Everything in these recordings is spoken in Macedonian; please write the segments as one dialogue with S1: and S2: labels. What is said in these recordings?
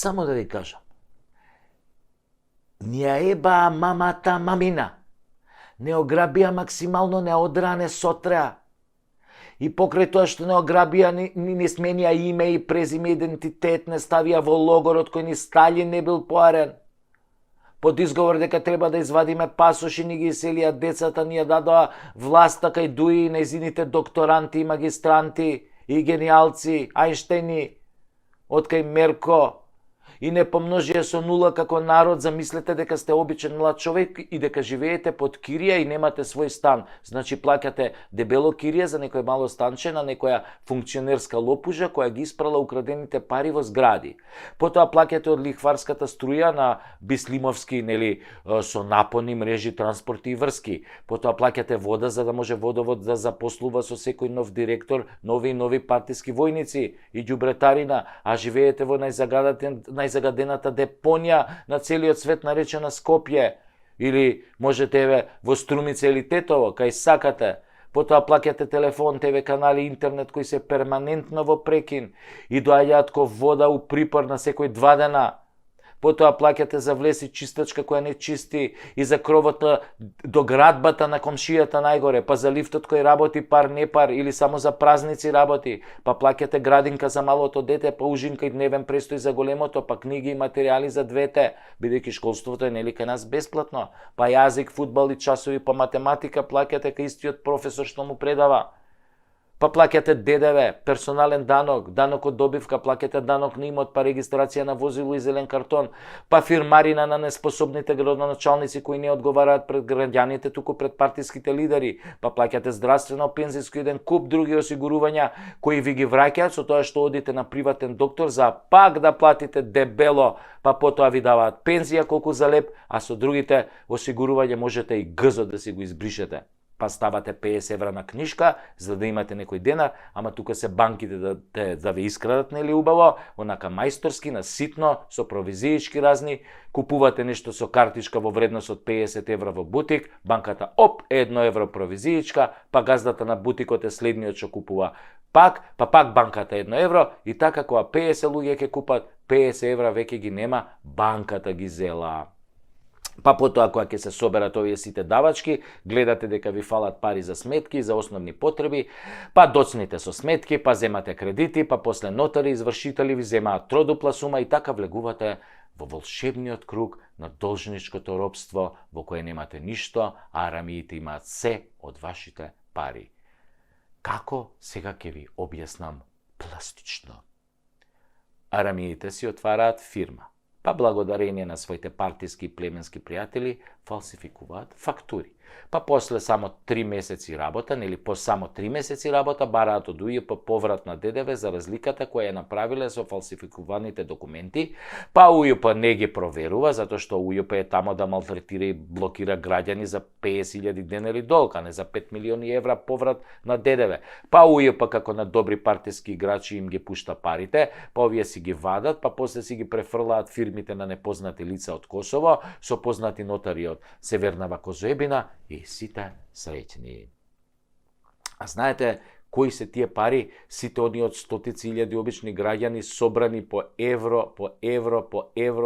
S1: само да ви кажам. Ние еба мамата мамина. Не ограбија максимално, не одране сотреа. И покрај тоа што не ограбија, не сменија име и презиме, идентитет, не ставија во логорот кој ни Сталин не бил поарен. Под изговор дека треба да извадиме пасоши, ни ги иселија децата, ни ја дадоа власта кај дуи нејзините докторанти и магистранти и гениалци, Ајнштейни, од кај Мерко, и не помножија со нула како народ. Замислете дека сте обичен млад човек и дека живеете под кирија и немате свој стан. Значи плаќате дебело кирија за некој мало станче на некоја функционерска лопужа која ги испрала украдените пари во згради. Потоа плаќате од лихварската струја на Бислимовски, нели, со напони, мрежи, транспорти и врски. Потоа плаќате вода за да може водовод да запослува со секој нов директор, нови и нови партиски војници и ѓубретарина, а живеете во најзагадената депонија на целиот свет наречена Скопје, или можете во Струмица или Тетово, кај сакате. Потоа плаќате телефон, ТВ канали, интернет кои се перманентно во прекин и доаѓаат ко вода у припор на секој 2 дена. Потоа плаќате за влез и чистачка која не чисти, и за кровот до градбата на комшијата најгоре, па за лифтот кој работи пар не пар или само за празници работи, па плаќате градинка за малото дете, па ужинка и дневен престој за големото, па книги и материјали за двете, бидејќи школството е нели кај нас бесплатно, па јазик, фудбал и часови по математика плаќате кај истиот професор што му предава. Па плаќате ДДВ, персонален данок, данок од добивка, плаќате данок на имот, па регистрација на возило и зелен картон, па фирмарина на неспособните градоначалници кои не одговараат пред граѓаните, туку пред партиските лидери, па плаќате здравствено, пензиско и еден куп други осигурувања кои ви ги враќаат со тоа што одите на приватен доктор за пак да платите дебело, па потоа ви даваат пензија колку за леп, а со другите осигурување можете и гзот да си го избришете. Па ставате 50 евра на книжка, за да имате некој денар, ама тука се банките да ви искрадат, нели убаво, онака мајсторски, на ситно, со провизиички разни, купувате нешто со картичка во вредност од 50 евра во бутик, банката оп, 1 евро провизиичка, па газдата на бутикот е следниот што купува пак банката 1 евро, и така кога 50 луѓе ќе купат, 50 евра веќе ги нема, банката ги зела. Па потоа кога ќе се соберат овие сите давачки, гледате дека ви фалат пари за сметки, за основни потреби, па доцните со сметки, па земате кредити, па после нотари извршители ви земаат тродупла сума и така влегувате во волшебниот круг на должничкото робство во кое немате ништо, а арамиите имаат се од вашите пари. Како сега ќе ви објаснам пластично? Арамиите си отвараат фирма, па благодарение на своите партиски и племенски пријатели фалсификуваат фактури. Па после само 3 месеци работа, нели по само 3 месеци работа, бараат од УЈП поврат на ДДВ за разликата која ја направиле со фалсификуваните документи, па УЈП не ги проверува, затоа што УЈП е тамо да малтретира и блокира граѓани за 50.000 денари долг, а не за 5 милиони евра поврат на ДДВ. Па УЈП како на добри партиски играчи им ги пушта парите, па овие си ги вадат, па после си ги префрлаат фирмите на непознати лица од Косово, со познати нотари од Северна Козоебина, и сите среќни. А знаете кои се тие пари, сите они од стотици илјади обични граѓани собрани по евро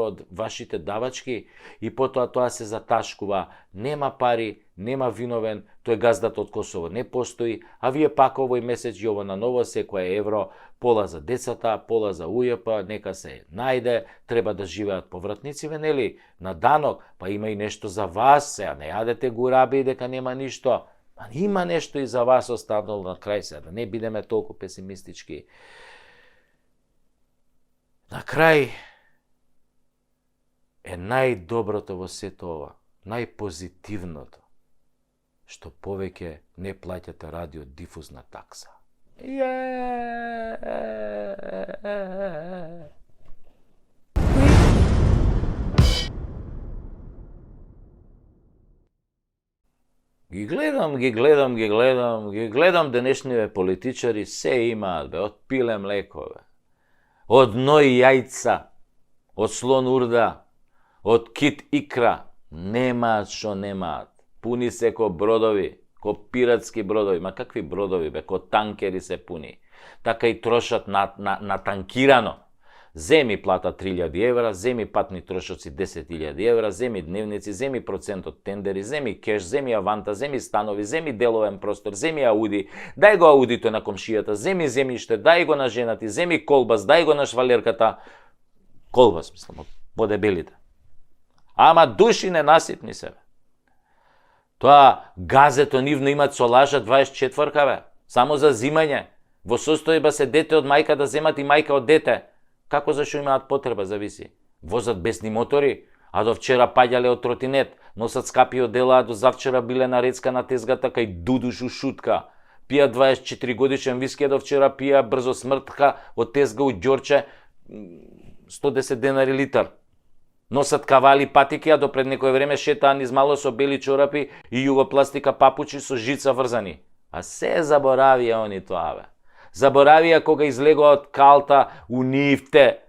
S1: од вашите давачки, и потоа тоа се заташкува. Нема пари, нема виновен, тој газдата од Косово не постои, а вие пак овој месец и ово на ново секој евро, пола за децата, пола за УЈП, нека се најде, треба да живеат повратнициве, нели, на данок, па има и нешто за вас, сега не јадете гураби дека нема ништо. Па има нешто и за вас останало на крај се, да не бидеме толку песимистички. На крај е најдоброто во сето ова, најпозитивното, што повеќе не плаќате радиодифузна такса. Ги гледам денешниве политичари, се имаат, бе, од пиле млеко, бе, од ној јајца, од слон урда, од кит икра, немаат што немаат, пуни се ко бродови, ко пиратски бродови, ма какви бродови, бе, ко танкери се пуни, така и трошат на танкирано, Земи плата 3000 евра, земи патни трошоци 10.000 евра, земи дневници, земи процент од тендери, земи кеш, земи аванта, земи станови, земи деловен простор, земи ауди, дај го аудито на комшијата, земи земјиште, дај го на женати, земи колбас, дај го на швалерката. Колбас, мислам, по дебелите. Ама души ненаситни се. Тоа газето нивно имат со лажа 24-ка, бе. Само за зимање. Во состојба се дете од мајка да земат и мајка од дете. Како зашо имаат потреба, зависи. Возат бесни мотори, а до вчера паѓале од тротинет, носат скапи одела, а до завчера биле на рецка на тезгата кај Дудуш у шутка. Пија 24 годишен виски, а до вчера пија брзо смртка од тезга у Ѓорче 110 денари литар. Носат кавали патики, а до пред некој време шетаан измало со бели чорапи и југопластика папучи со жица врзани. А се заборавија они тоа, бе. Заборавија кога излегоа од калта у нивте,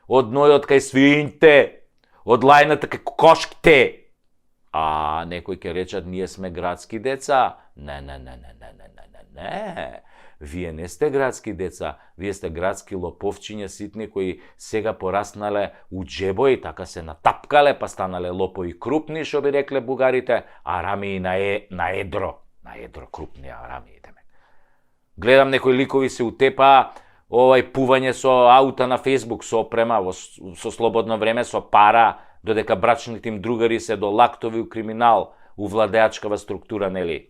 S1: од нојот кај свињте, од лајната кај кошките. А некој ќе речат, ние сме градски деца. Не. Вие не сте градски деца, вие сте градски лоповчиња ситни кои сега пораснале у џебо и така се натапкале, па станале лопови крупни, шо би рекле бугарите, арамии на едро. На едро крупни арамии. Гледам некои ликови се утепаа, пување со аута на Facebook, со опрема, со слободно време, со пара, додека брачните им другари се до лактови у криминал, у владеачкава структура, нели?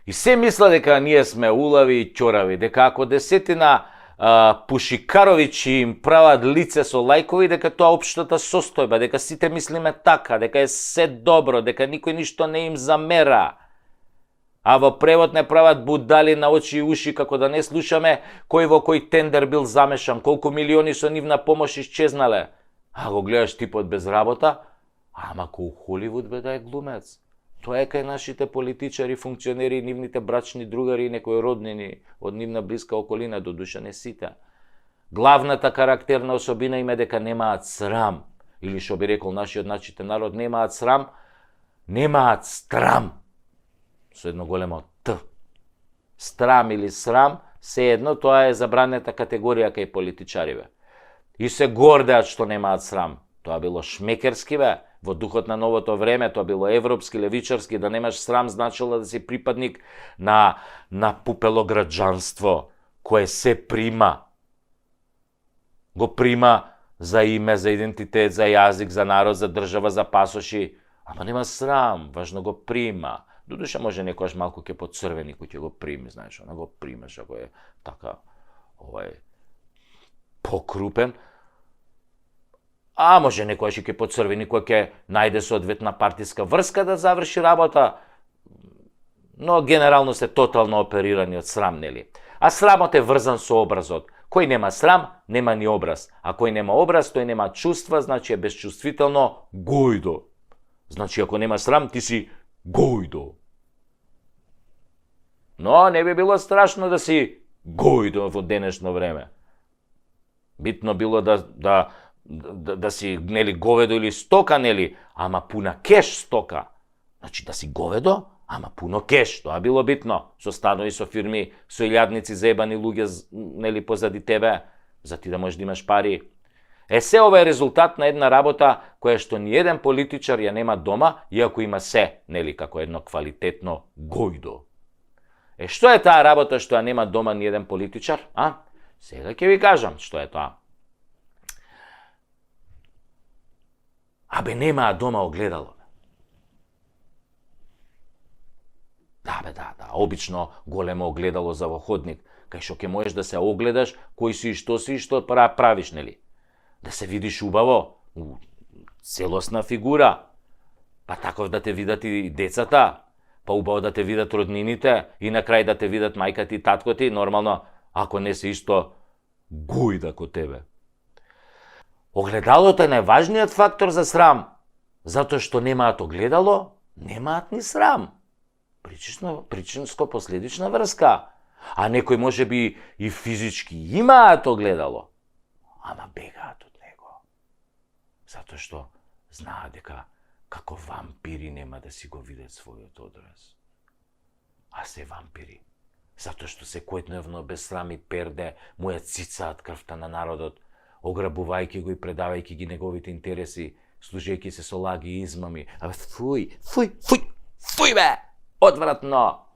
S1: И се мисла дека ние сме улави и ќорави, дека ако десетина пушикаровичи им прават лице со лајкови, дека тоа општата состојба, дека сите мислиме така, дека е се добро, дека никој ништо не им замера. А во превод не прават будали на очи и уши, како да не слушаме кој во кој тендер бил замешан, колку милиони со нивна помош исчезнале. А го гледаш типот без работа, ама кој Холивуд бе да е глумец. Тоа е кај нашите политичари, функционери, нивните брачни другари и некои роднини од нивна блиска околина, до душа не сите. Главната карактерна особина им е дека немаат срам, или што би рекол нашиот народ, немаат срам, немаат страм. Со едно големо Т. Страм или срам, се едно, тоа е забранета категорија кај политичариве. И се гордеат што немаат срам. Тоа било шмекерски, бе, во духот на новото време, тоа било европски, левичарски, да немаш срам значило да си припадник на пупело граѓанство, кое се прима. Го прима за име, за идентитет, за јазик, за народ, за држава, за пасоши. Ама нема срам, важно го прима. Додуша може некојаш малку ќе поцрвени кој ќе го прими, знаеш, она го примаш ако е така покрупен. А може некојаш и ќе поцрвени кој ќе најде соодветна партиска врска да заврши работа. Но генерално се тотално оперирани од срам, нели? А срамот е врзан со образот. Кој нема срам, нема ни образ. А кој нема образ, тој нема чувства, значи е безчувствително гојдо. Значи ако нема срам, ти си гојдо. Но не би било страшно да си гојдо во денешно време. Битно било да си, нели, говедо или стока, нели, ама пуна кеш стока. Значи да си говедо, ама пуно кеш, тоа било битно. Со станови, со фирми, со илјадници заебани луѓе, нели, позади тебе, за ти да можеш да имаш пари. Се ова е резултат на една работа која што ни еден политичар ја нема дома, иако има се, нели, како едно квалитетно гојдо. Што е таа работа што ја нема дома ни еден политичар? Сега ќе ви кажам што е тоа. Абе, немаа дома огледало. Да, обично големо огледало за во ходник, кај што ќе можеш да се огледаш кој си и што правиш, нели? Да се видиш убаво, целосна фигура, па таков да те видат и децата, па убаво да те видат роднините и на крај да те видат мајка ти и татко ти, нормално, ако не се исто гојда ко тебе. Огледалото е најважниот фактор за срам, затоа што немаат огледало, немаат ни срам. Причинско-последична врска. А некој може би и физички имаат огледало, ама бегаат од него. Затоа што знаат дека како вампири нема да си го видат својот одраз. А се вампири. Затоа што секојдневно без срам и перде му ја цицаат крвта на народот, ограбувајќи го и предавајќи ги неговите интереси, служејќи се со лаги и измами. Абе, фуј бе! Одвратно!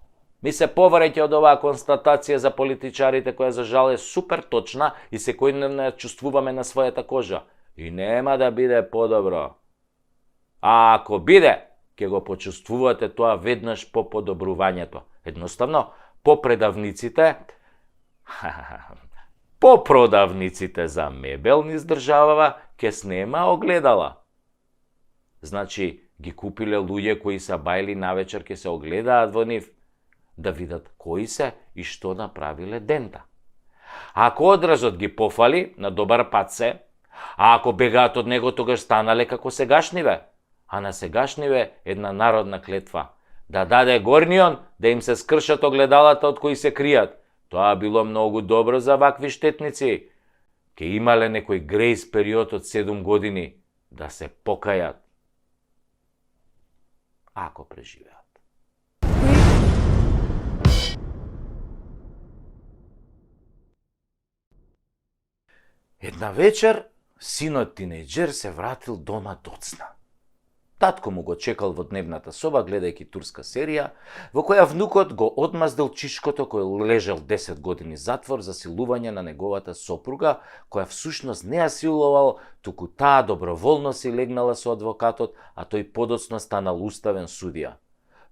S1: Ми се повреќе од оваа констатација за политичарите, која за жал е супер точна и секојдневно ја чувствуваме на својата кожа. И нема да биде подобро. А ако биде, ќе го почувствувате тоа веднаш по подобрувањето. Едноставно, по продавниците за мебел низ државава ќе снема огледала. Значи, ги купиле луѓе кои са бајли навечер ќе се огледаат во нив, да видат кои се и што направиле дента. Ако одразот ги пофали, на добар пат се, а ако бегаат од него, тогаш станале како сегашниве. А на сегашниве една народна клетва. Да даде горнион, да им се скршат огледалата од кои се кријат. Тоа било многу добро за вакви штетници. Ке имале некој грейс период од 7 години да се покајат. Ако преживеат. Една вечер, синот тинејџер се вратил дома доцна. Татко му го чекал во дневната соба, гледајќи турска серија, во која внукот го одмаздил чишкото кој лежал 10 години затвор за силување на неговата сопруга, која всушност не ја силувал, туку таа доброволно си легнала со адвокатот, а тој подоцна станал уставен судија.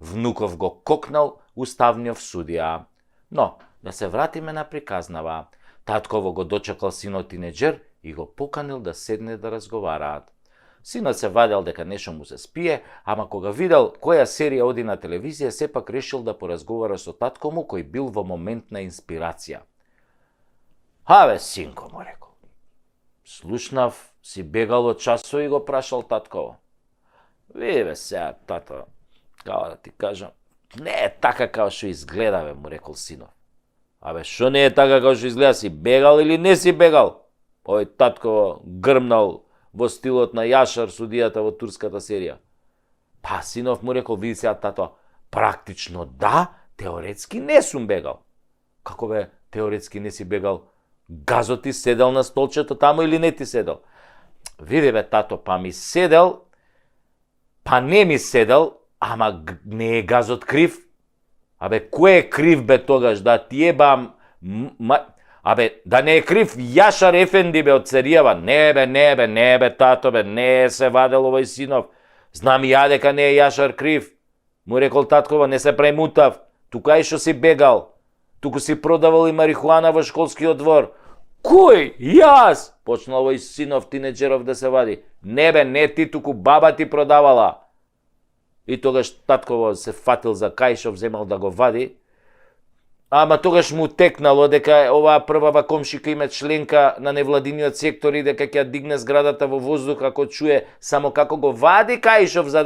S1: Внуков го кокнал уставниот судија. Но, да се вратиме на приказнава. Татково го дочекал синот тинејџер и го поканил да седне да разговараат. Синот се вадел дека нешто му се спие, ама кога видел која серија оди на телевизија, сепак решил да поразговара со татко му, кој бил во момент на инспирација. Абе, синко, му рекол. Слушнав, си бегал од часо и го прашал татково. Види бе сега, тато, као да ти кажам, не е така као што изгледа, бе, му рекол синов. Абе, шо не е така као што изгледа, си бегал или не си бегал? Овој татково грмнал во стилот на Јашар, судијата во турската серија. Па, синов му рекол, види сега, тато, практично да, теоретски не сум бегал. Како бе, теоретски не си бегал? Газот ти седел на столчето таму или не ти седел? Види бе, тато, па ми седел, па не ми седел, ама не е газот крив? Абе, кој е крив бе тогаш, да ти ебам... Абе, да не е крив Јашар Ефенди бе од Царијава. Не бе, тато бе, не се вадел овој синов. Знам ја дека не е Јашар крив. Му рекол таткова, не се премутав. Тука и што си бегал. Туку си продавал и марихуана во школскиот двор. Кој? Јас? Почнал овој синов тинеџеров да се вади. Не бе, не ти, туку баба ти продавала. И тогаш татково се фатил за кајшов, земал да го вади. Ама тогаш му текнало дека оваа првава комшика име членка на невладиниот сектор и дека ќе дигне зградата во воздух ако чуе само како го вади кајшов за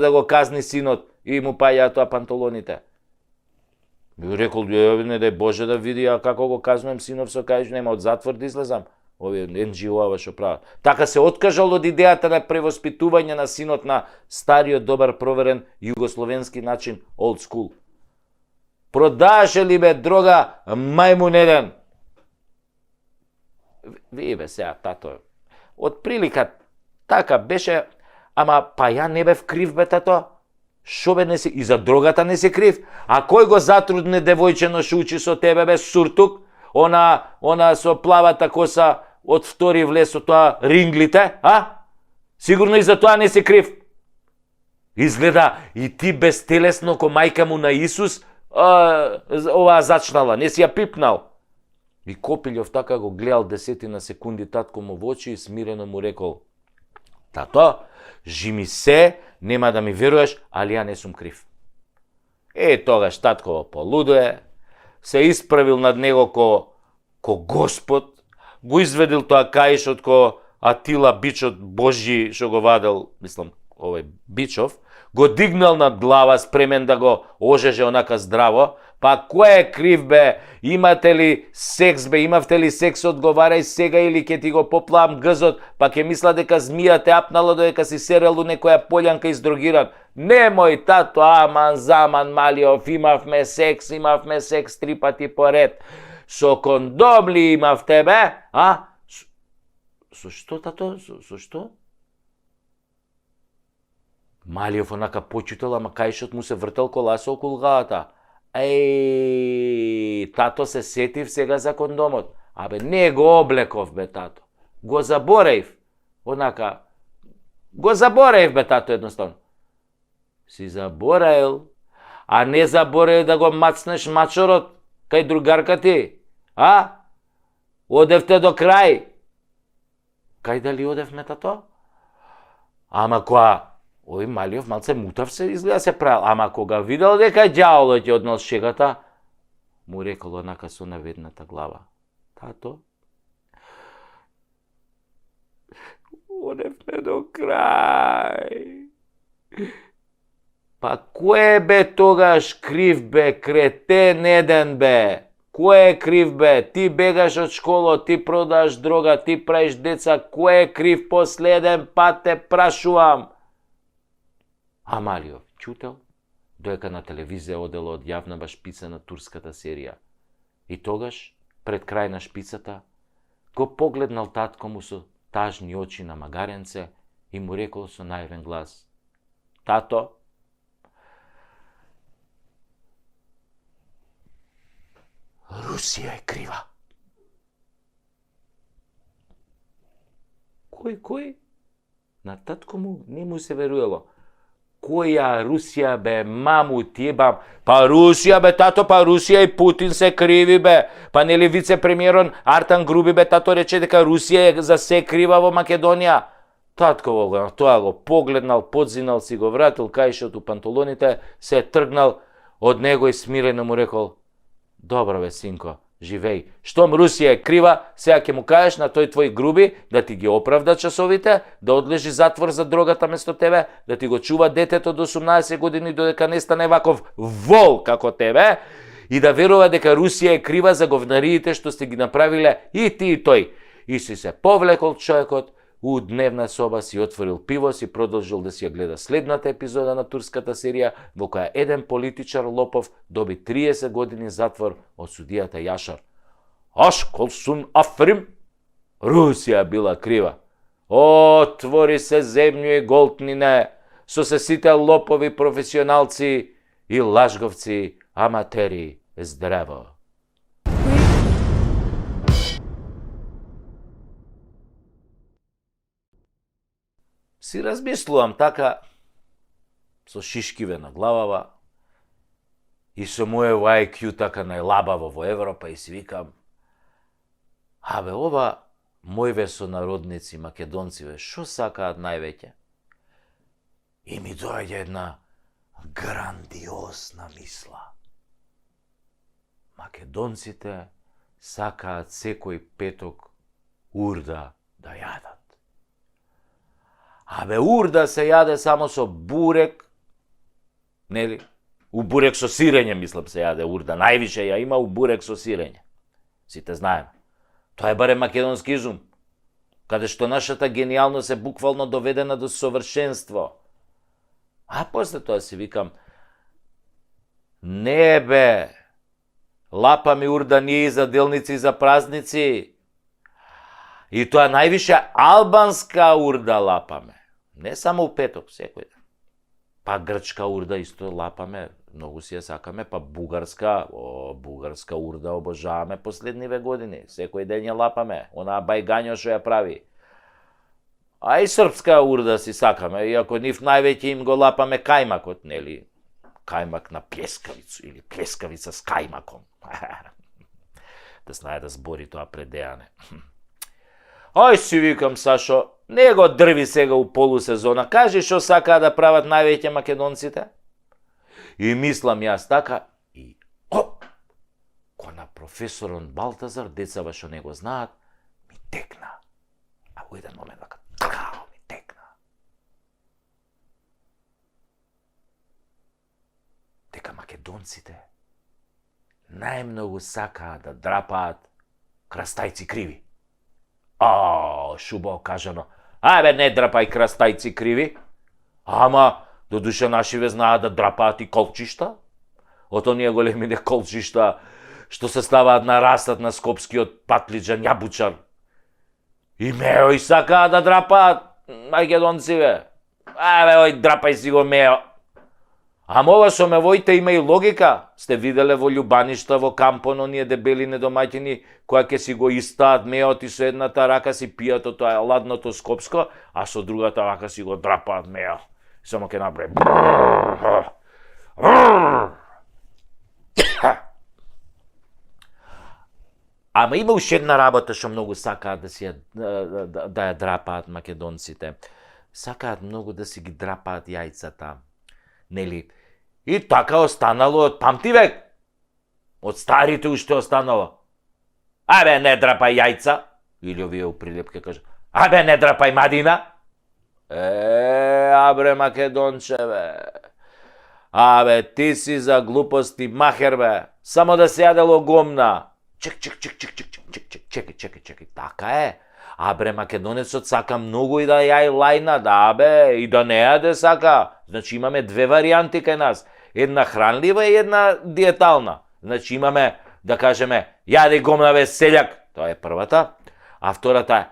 S1: да го казни синот и му паѓаат тоа панталоните. Би рекол, не дај Боже да види како го казнувам синов со кајшов, нема од затвор да излезам. Овие NGO-ава што прават. Така се откажал од идејата на превоспитување на синот на стариот добар проверен југословенски начин, old school. Продаше ли бе дрога мајмун еден? Ви бе сега, тато, од прилика така беше, ама па ја не бев крив бе, тато. Шо бе не си, и за дрогата не си крив? А кој го затрудне девојчено шо учи со тебе бе, суртук? Она со плавата коса од втори влез со тоа ринглите, а? Сигурно и за тоа не си крив. Изгледа и ти безтелесно ко мајка му на Исус, оваа зачнала, не си ја пипнал. И Копилјов така го гледал 10 на секунди татко му во очи и смирено му рекол: тато, жими се, нема да ми веруваш, али ја не сум крив. Тогаш татко полудое, се исправил над него ко Господ, го изведил тоа каишот ко Атила бичот Божи што го вадел, мислам, овој Бичов, го дигнал над глава, спремен да го ожеже онака здраво. Па кој е крив бе? Имате ли секс бе? Имавте ли секс? Одговарај сега или ќе ти го поплавам гзот, па ќе мисла дека змија те апнала додека си серел у некоја полјанка издрогиран. Немој, тато, аман, заман, Малиов, имавме секс 3 пати поред. Со кондом ли имавте бе? А? Со што, тато? Со што? Малиов онака почутел, ама кајшот му се вртел коласа околу главата. Еј, тато се сетив сега за кондомот. Абе, не го облеков бе, тато. Го забореив. Онака, го забореив бе, тато, едноставно. Си забораил, а не забораил да го мацнеш мачорот кај другарка ти. А? Одевте до крај. Кај дали одевме, тато? Ама која... Ој Малиов малце мутав се изгледа се правил, ама кога видел дека ѓаволот ја однел шегата, му рекол онака со наведната глава. Тато, одевме до крај. Па кој бе тогаш крив бе, кретен еден бе? Кој е крив бе? Ти бегаш од школа, ти продаш дрога, ти правиш деца, кој е крив последен пат те прашувам? А Малиов чутел, доека на телевизија одела одјавнава шпица на турската серија. И тогаш, пред крај на шпицата, го погледнал татко му со тажни очи на магаренце и му рекол со наивен глас: Тато, Русија е крива. Кој? На татко му не му се веруело. Која Русија бе, маму ти ебам? Па Русија бе, тато, па Русија и Путин се криви бе. Па нели вице-премиерон Артан Груби бе, тато рече дека Русија е за се крива во Македонија. Татко го тоа го погледнал, подзинал, си го вратил кајшот у панталоните, се тргнал од него и смирено му рекол: Добро бе, синко, живеј. Штом Русија е крива, сега ќе му кажеш на тој твој Груби да ти ги оправда часовите, да одлежи затвор за дрогата место тебе, да ти го чува детето до 18 години додека не стане ваков вол како тебе и да верува дека Русија е крива за говнариите што сте ги направиле и ти и тој. И си се повлекол човекот у дневна соба, си отворил пиво, си продолжил да си ја гледа следната епизода на турската серија, во која еден политичар лопов доби 30 години затвор од судијата Јашар. Ашколсун Африм, Русија била крива. Отвори се земју и голтнине, со се сите лопови професионалци и лажговци, аматери, здраво. Си размислувам така, со шишкиве на главава и со мојево IQ така најлабаво во Европа и си викам: абе, ова мојве сонародници македонциве, шо сакаат највеќе? И ми доаѓа една грандиозна мисла. Македонците сакаат секој петок урда да јадат. Абе, урда се јаде само со бурек, нели? У бурек со сирење, мислам, се јаде урда. Највише ја има у бурек со сирење. Сите знаеме. Тоа е барем македонски изум, каде што нашата генијалност е буквално доведена до совршенство. А после тоа си викам: не бе, лапаме урда ние и за делници и за празници. И тоа највише албанска урда лапаме. Не само у петок, секој ден. Па грчка урда исто лапаме, многу си ја сакаме, па бугарска, бугарска урда обожаваме последниве години. Секој ден ја лапаме, онаа бајгањо што ја прави. А и српска урда си сакаме, иако нив највеќе им го лапаме кајмакот, нели? Кајмак на плескавицу или плескавица с кајмаком. Да знае да збори тоа пред дејане. Ај си викам, Сашо, не го дрви сега у полусезона, кажи што сакаа да прават највеќе македонците. И мислам јас така, и ко на професорон Балтазар, децава што не го знаат, ми текна. А во еден момент така, ми текна. дека македонците најмногу сакаат да драпаат крастајци криви. Шубаво кажано. Ајбе, не драпај крастајци криви. Ама, додуше нашиве знаат да драпаат и колчишта. Од оние големине колчишта што се ставаат на растат на скопскиот патлиџан јабучар. И мео и сакаат да драпаат македонциве. Ајбе, ој, драпај си го мео. Ама ова со мевоите има и логика. Сте виделе во Љубаништа, во кампон, оние дебели недомаќини, која ќе си го истаат меот и со едната рака си пијат од тоа ладното скопско, а со другата рака си го драпаат мео. Само ќе направи. Ама има уште една работа што многу сакаат да си да ја драпаат македонците. Сакаат многу да си ги драпаат јајцата. Нели? И така останало од памтивек. Од старите уште останало. Абе, не драпај јајца. Или овие у прилепке кажа. Абе, не драпај мадина. Абре, македончеве. Абе, ти си за глупости махер, бе. Само да се јадело гомна. Чекај. Така е. Абре, македонецот сака многу и да јај лајна, да, бе, и да не јаде сака. Значи имаме две варијанти кај нас. Една хранлива и една диетална. Значи имаме, да кажеме, јади гомна, бе, селјак. Тоа е првата. А втората е,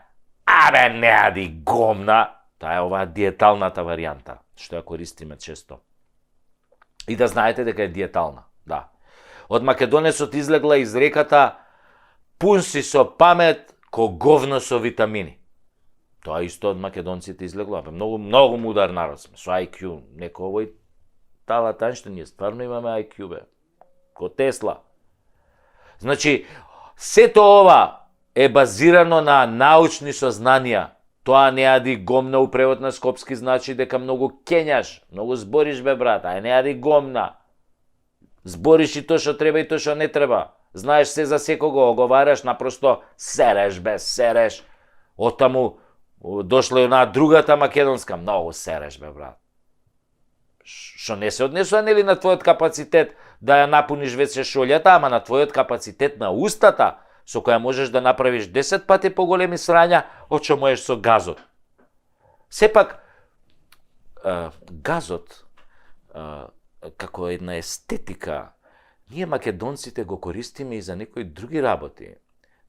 S1: абе, не јади гомна. Тоа е оваа диеталната варијанта, што ја користиме често. И да знаете дека е диетална, да. Од македонецот излегла изреката пун си со памет ко говно со витамини. Тоа исто од македонците излегло. Многу мудар народ сме, со IQ. Неко овој талатанште, ние стварно имаме IQ, бе. Ко Тесла. Значи, сето ова е базирано на научни сознанија. Тоа не јади гомна у превод на скопски значи дека многу кењаш, многу збориш, бе, брат, ај не јади гомна. Збориш и тоа што треба и тоа што не треба. Знаеш се за секого, оговараш, напросто сереш, бе, сереш. Отаму дошла и онаа другата македонска, многу сереш, бе, брат. Што не се однесува, нели, на твојот капацитет да ја напуниш веќе шолјата, ама на твојот капацитет на устата, со која можеш да направиш 10 пати поголеми срања од што можеш со газот. Сепак, газот, како една естетика, ние македонците го користиме и за некои други работи.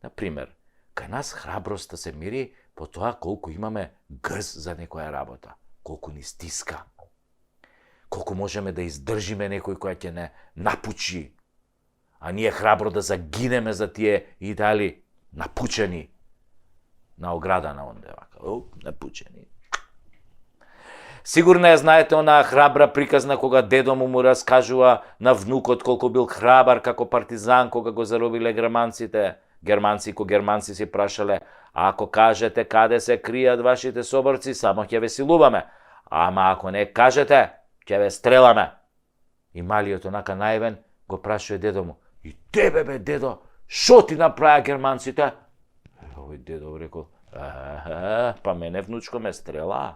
S1: Например, кај нас храброста се мери по тоа колку имаме грз за некоја работа, колку ни стиска, колку можеме да издржиме некој која ќе не напучи, а ние храбро да загинеме за тие идеали напучени на ограда на онде, напучени. Сигурно ја знаете онаа храбра приказна кога дедо му раскажува на внукот колку бил храбар како партизан кога го заробиле германците. Германци си прашале, ако кажете каде се кријат вашите соборци, само ќе ве силуваме. Ама ако не кажете, ќе ве стреламе. И малиот онака наивен го прашува дедо му, и тебе, бе, дедо, шо ти направија германците? Овој дедо рекол, па мене внучко ме стрела.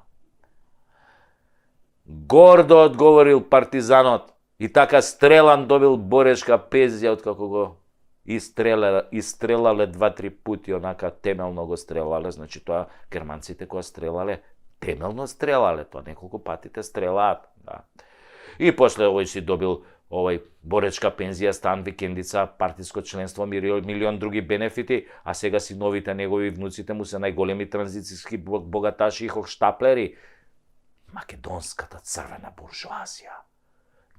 S1: Гордо одговорил партизанот и така стрелан добил борешка пензија откако го истрелале 2-3 пати, онака темелно го стрелале, значи тоа германците кога стрелале, темелно стрелале, тоа неколку пати те стрелаат, да. И после овој си добил овој боречка пензија, стан, викендица, партиско членство, милион други бенефити, а сега си новите негови внуците му се најголеми транзицијски богаташи и хохштаплери. Македонската црвена буржуазија.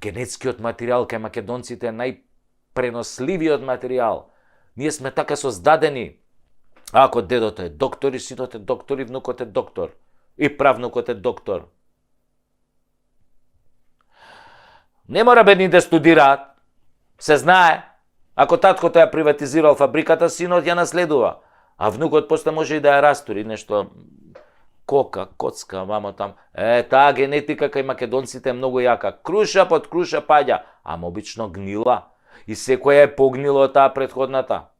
S1: Генетскиот материјал кај македонците е најпреносливиот материјал. Ние сме така создадени. Ако дедото е доктор, и синот е доктор, и внукот е доктор, и правнукот е доктор. Не мора бедни да студираат. Се знае. Ако таткото ја приватизирал фабриката, синот ја наследува. А внукот после може и да ја растури нешто кока, коцка, мамо там. Таа генетика кај македонците е многу јака. Круша под круша паѓа, ама обично гнила. И секоја е погнило од таа претходната.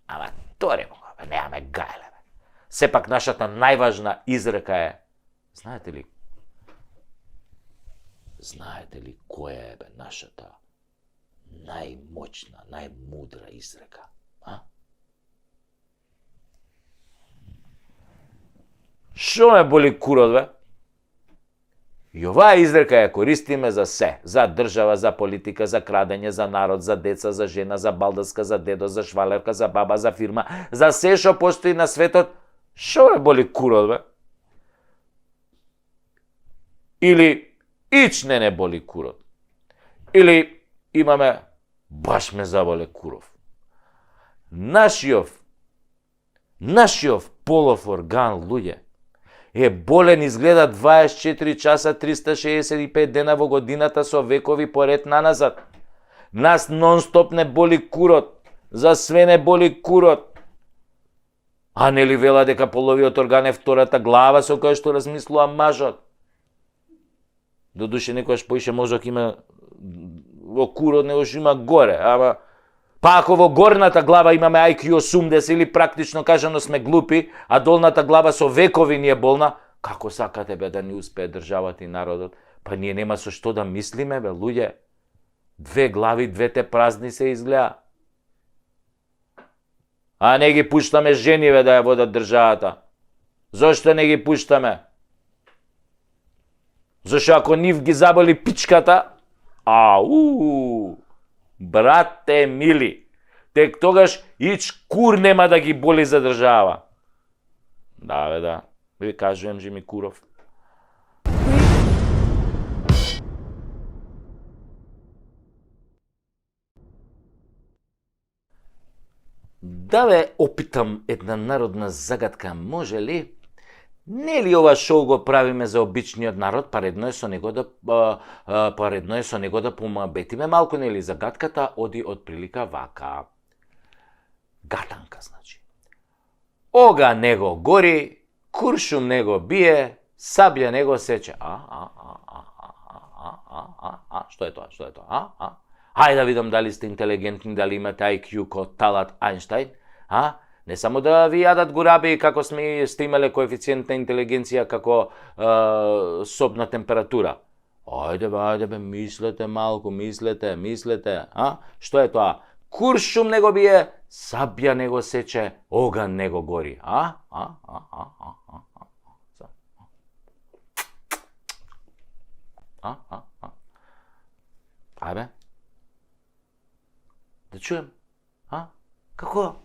S1: Ама торе му, немаме гајле. Сепак нашата најважна изрека е, знаете ли, Знаете ли која е бе нашата најмоćна, најмудра изрека? Шо ме боли курот, бе? И оваа изрека ја користиме за се. За држава, за политика, за крадење, за народ, за деца, за жена, за балдаска, за дедо, за швалерка, за баба, за фирма, за се што постои на светот. Шо ме боли курот, бе? Или ич не боли курот. Или имаме баш ме заболе куров. Нашиов полов орган, луѓе, е болен изгледа 24 часа 365 дена во годината со векови поред наназад. Нас нон-стоп не боли курот. За све не боли курот. А нели вела дека половиот орган е втората глава со која што размислува мажот? Додуше некојаш поише мозок има во курот, него што има горе, ама па ако во горната глава имаме IQ 80 или практично кажано сме глупи, а долната глава со векови ни е болна, како сакате бе да ни успее државата и народот? Па ние нема со што да мислиме, бе, луѓе. Две глави, двете празни се изгледа. А не ги пуштаме жениве да ја водат државата. Зошто не ги пуштаме? Зашто ако нив ги заболи пичката, брате мили, тек тогаш ич кур нема да ги боли за држава. Да, бе, да. Ви кажувам, Жими Куров. Да ве опитам една народна загадка, може ли? Не ли ова шоу го правиме за обичниот народ, паредно е со него да помабетиме малку, нели? Загадката оди од прилика вака. Гатанка, значи. Ога него гори, куршум него бие, сабја него сече. Што е тоа? Што е тоа? Хајде да видам дали сте интелигентни, дали имате IQ ко Талат Ајнштајн, Не само да ви јадат гураби како сте имале коефициент на интелигенција како собна температура. Ајде бе, мислете малку, мислете, Што е тоа? Куршум него бие, сабја него сече, оган него гори. Ајде. Да чуем. Како?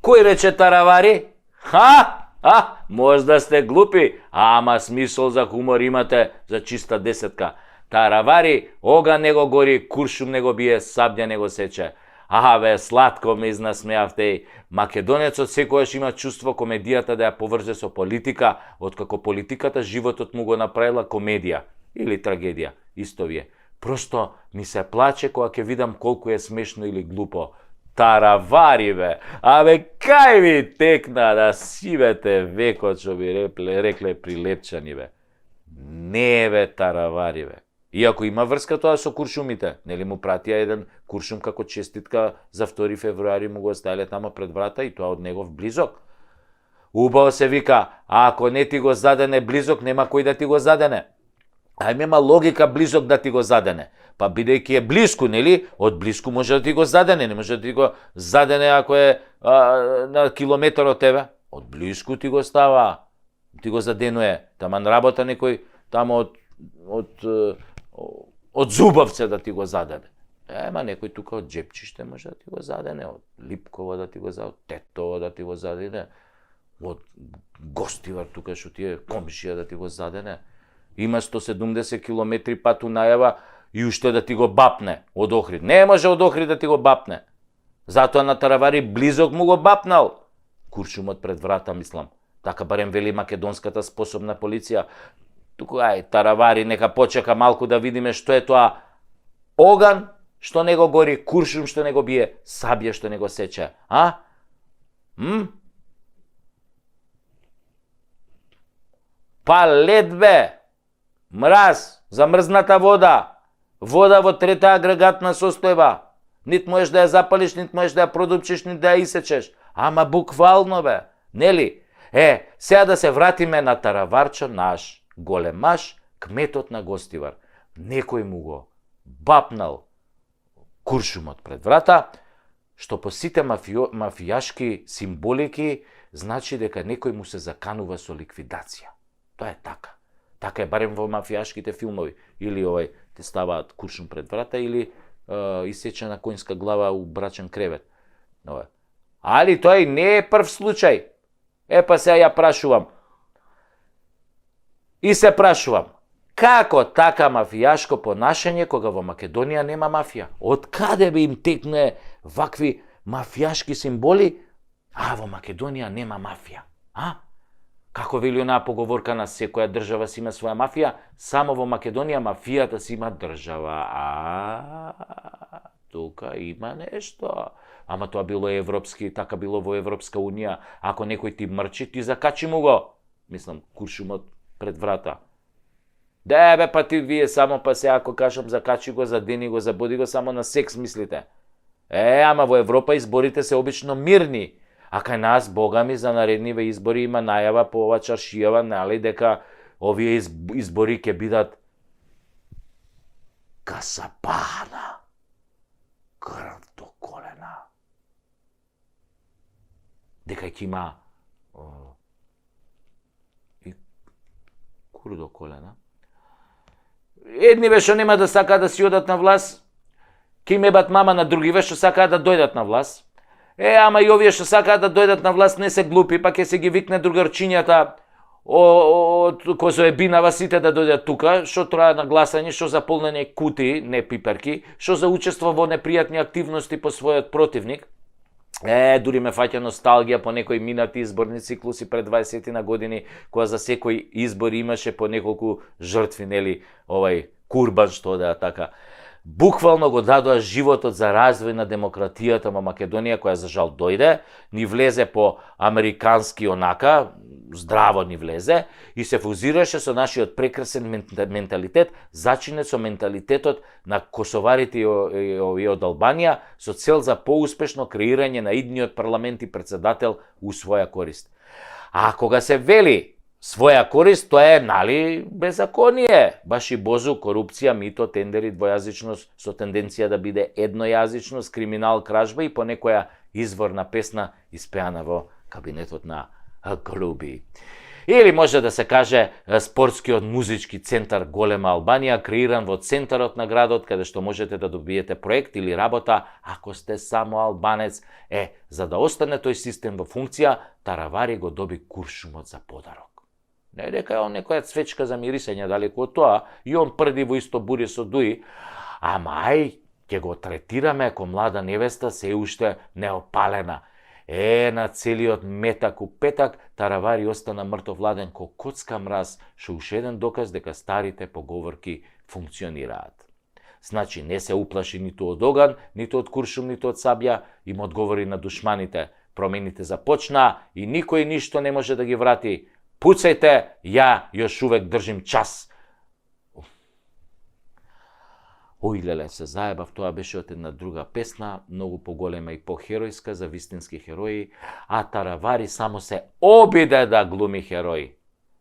S1: Кој рече таравари? Можда сте глупи, ама смисол за хумор имате, за чиста десетка. Таравари, оган него гори, куршум него бие, сабја него сече. Бе, сладко ме изнасмеавте. Македонецот секојаш има чувство комедијата да ја поврзе со политика, откако политиката животот му го направила комедија или трагедија, исто вие. Просто ми се плаче кога ќе видам колку е смешно или глупо. Таравари, бе! Кај ви текна да сивете векот, што би рекле прилепчани, бе. Не, бе, таравари, бе. Иако има врска тоа со куршумите, нели му пратија еден куршум како честитка за 2 февруари, му го оставиле тама пред врата и тоа од негов близок. Убаво се вика, ако не ти го задене близок, нема кој да ти го задене. Нема логика близок да ти го задене. Па бидејќи е блиску, нели? Од блиску може да ти го задене, не може да ти го задене ако е на километар од тебе. Од блиску ти го става, ти го заденуе. Таман работа некој тамо од Зубовце да ти го задене. Ема некој тука од Джепчиште може да ти го задене, од Липково да ти го задене, од Тетово да ти го задене, од Гостивар тука што ти е комшија да ти го задене. Има 170 километри пат унајава и уште да ти го бапне од Охрид. Не може од Охрид да ти го бапне. Затоа на таравари близок му го бапнал. Куршумот пред врата, мислам. Така барем вели македонската способна полиција. Туку, таравари, нека почека малку да видиме што е тоа. Оган што него гори, куршум што него бие, сабја што него сече. Па лед, бе! Мраз, замрзната вода, вода во трета агрегатна состојба. Нит можеш да ја запалиш, нит можеш да ја продупчиш, нит да ја исечеш. Ама буквално, бе, нели? Сега да се вратиме на тараварчо наш, големаш, кметот на Гостивар. некој му го бапнал куршумот пред врата, што по сите мафијашки символики значи дека некој му се заканува со ликвидација. Тоа е така. Така е барем во мафијашките филмови. Или те ставаат куршум пред врата, или исечена коњска глава у брачен кревет. Али тој не е прв случај. Па сега ја прашувам. И се прашувам, како така мафијашко понашање кога во Македонија нема мафија? Од каде би им текне вакви мафијашки символи, а во Македонија нема мафија? Како вели онаа поговорка на секоја држава си има своја мафија, само во Македонија мафијата си има држава. Тука има нешто. Ама тоа било европски, така било во Европска унија. Ако некој ти мрчи, ти закачи му го. Мислам, куршумот пред врата. Па ти вие само па се ако кажам закачи го, задени го, забоди го, само на секс мислите. Ама во Европа изборите се обично мирни. А кај нас, бога ми, за наредниве избори има најава по ова чаршијава, нали, дека овие избори ќе бидат касапана, крв до колена. Дека ќе има и кур до колена. Едниве што нема да сакаат да си одат на власт, ќе им ебат мама, на другиве што сакаат да дојдат на власт. Ама и овие што сакаат да дојдат на власт не се глупи, па ќе се ги викне другарчињата од Козоебинава сите да дојдат тука, што троа на гласање, што за полнење кутии, не пиперки, што за учество во непријатни активности по својот противник. Дури ме фаќа носталгија по некои минати изборни циклуси пред 20 на години, кога за секој избор имаше по неколку жртви, нели, курбан што да така. Буквално го дадоа животот за развој на демократијата во Македонија, која за жал дојде, ни влезе по американски онака, здраво ни влезе, и се фузираше со нашиот прекрасен менталитет, зачинет со менталитетот на косоварите и од Албанија, со цел за поуспешно креирање на идниот парламент и председател у своја корист. А кога се вели своја корист, тоа е, нали, беззаконие. Баш и бозу, корупција, мито, тендери, двојазичност, со тенденција да биде еднојазичност, криминал, кражба и по некоја изворна песна испеана во кабинетот на Груби. Или може да се каже спортскиот музички центар Голема Албанија, креиран во центарот на градот, каде што можете да добиете проект или работа, ако сте само албанец. За да остане тој систем во функција, Таравари го доби куршумот за подарок. Не дека е он некоја цвечка за мирисење далеку од тоа, и он прди во исто бури со дуи, ама ќе го третираме како млада невеста се уште неопалена. На целиот метак у петак, Таравари остана мртовладен ко коцка мраз, што уште еден доказ дека старите поговорки функционираат. Значи, не се уплаши ниту од оган, ниту од куршум, ниту од сабја, им одговори на душманите. Промените започна и никој ништо не може да ги врати. Пуцајте, ја још увек држим час. Леле, се заебав, тоа беше од една друга песна, многу поголема и похеројска за вистински херои, а Таравари само се обиде да глуми херои.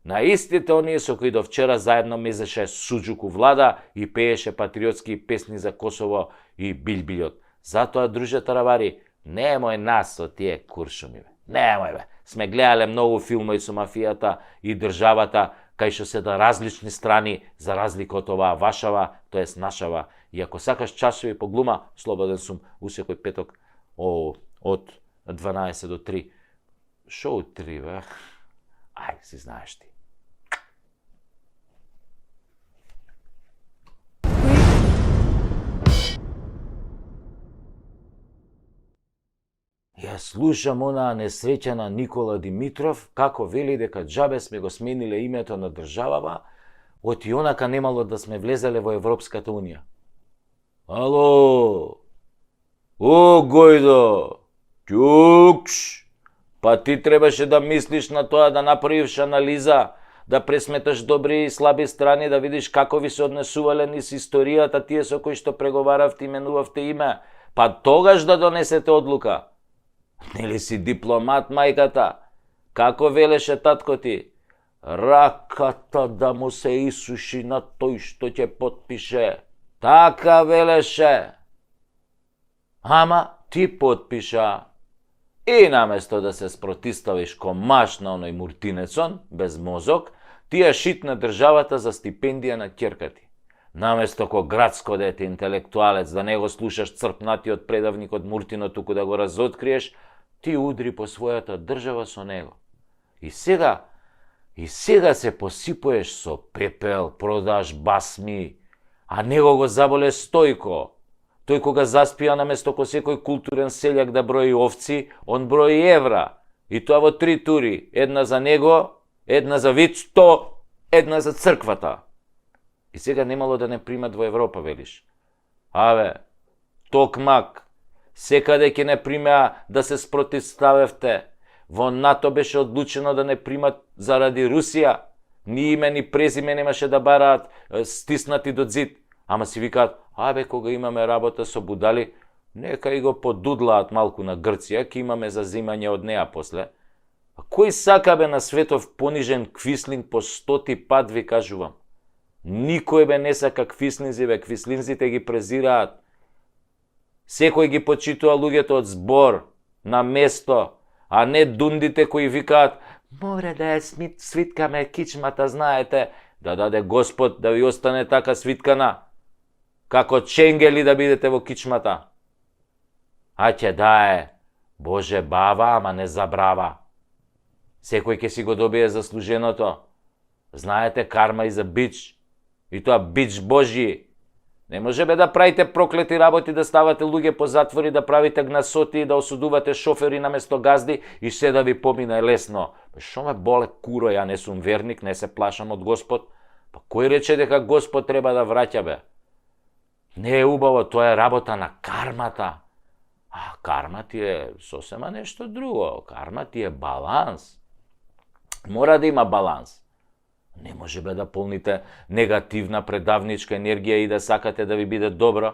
S1: На истите оние со кои до вчера заедно мезеше суџук у влада и пееше патриотски песни за Косово и Билбилјот. Затоа, друже Таравари, немој нас со тие куршуми, немој бе. Сме гледале многу филмови со мафијата и државата, кај што се да различни страни, за разлика од оваа вашава, тоест нашава. И ако сакаш часови по глума, слободен сум у секој петок од 12 до 3. Шо од 3, бе? Си знаеш ти. Ја слушам онаа несреќена Никола Димитров, како вели дека џабе сме го смениле името на државава, од и онака немало да сме влезеле во Европската унија. Ало! О, Гојдо! Ќукш! Па ти требаше да мислиш на тоа, да направиш анализа, да пресметаш добри и слаби страни, да видиш како ви се однесувале низ историјата тие со кои што преговаравте, именувавте име, па тогаш да донесете одлука. Нели си дипломат, мајката? Како велеше татко ти? раката да му се исуши на тој што ќе потпише. Така велеше. Ама ти потпиша. И наместо да се спротиставиш комаш на оној муртинецон, без мозок, ти ја шитна државата за стипендија на ќерка ти. Наместо ко градско дете интелектуалец да не го слушаш црпнатиот предавник од Муртино, туку да го разоткриеш, ти удри по својата држава со него. И сега се посипуеш со пепел, продаш басми, а него го заболе Стојко. Тој кога заспија наместо ко секој културен селјак да брои овци, он брои евра. И тоа во 3 тури. Една за него, една за Вицто, една за црквата. И сега немало да не примат во Европа, велиш. Аве, токмак, секаде ќе не примеа да се спротивставевте. Во НАТО беше одлучено да не примат заради Русија. Ни име, ни презиме немаше да бараат стиснати до зид. Ама си викаат, абе, кога имаме работа со будали, нека и го подудлаат малку на Грција, ке имаме зазимање од неа после. А кој сака бе на светов понижен квислинг по 100 пат, ви кажувам? Никој бе не сака квислинзи, бе, квислинзите ги презираат. Секој ги почитува луѓето од збор, на место, а не дундите кои викаат, море да ја свиткаме кичмата, знаете, да даде Господ да ви остане така свиткана, како ченгели да бидете во кичмата. А ќе дае, Боже бава, ама не забрава. Секој ќе си го добие заслуженото. Знаете, карма и за бич. И тоа бич Божи. Не може бе да правите проклети работи, да ставате луѓе по затвори, да правите гнасоти, да осудувате шофери наместо газди и се да ви помине лесно. Шо ме боле куро, ја не сум верник, не се плашам од Господ. Па кој рече дека Господ треба да враќа, бе? Не е убаво, тоа е работа на кармата. А карма ти е сосема нешто друго. Карма ти е баланс. Мора да има баланс. Не може бе да полните негативна предавничка енергија и да сакате да ви биде добро.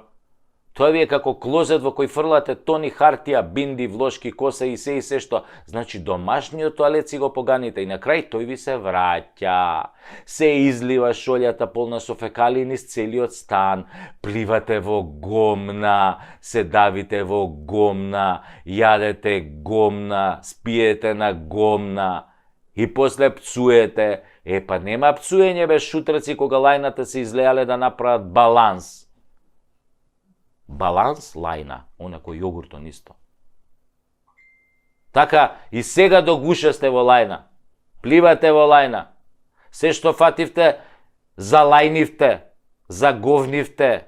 S1: Тоа ви е како клозет во кој фрлате тони хартија, бинди, влошки, коса и се што. Значи домашниот тоалет си го поганите и на крај тој ви се враќа. Се излива шолјата полна со фекалии низ целиот стан. Пливате во гомна, се давите во гомна, јадете гомна, спиете на гомна и после пцуете. Па нема пцуење бе шутраци кога лајната се излеале да направат баланс. Баланс лајна, онако јогуртон исто. Така и сега до гуша сте во лајна. Пливате во лајна. Се што фативте, залајнивте, заговнивте.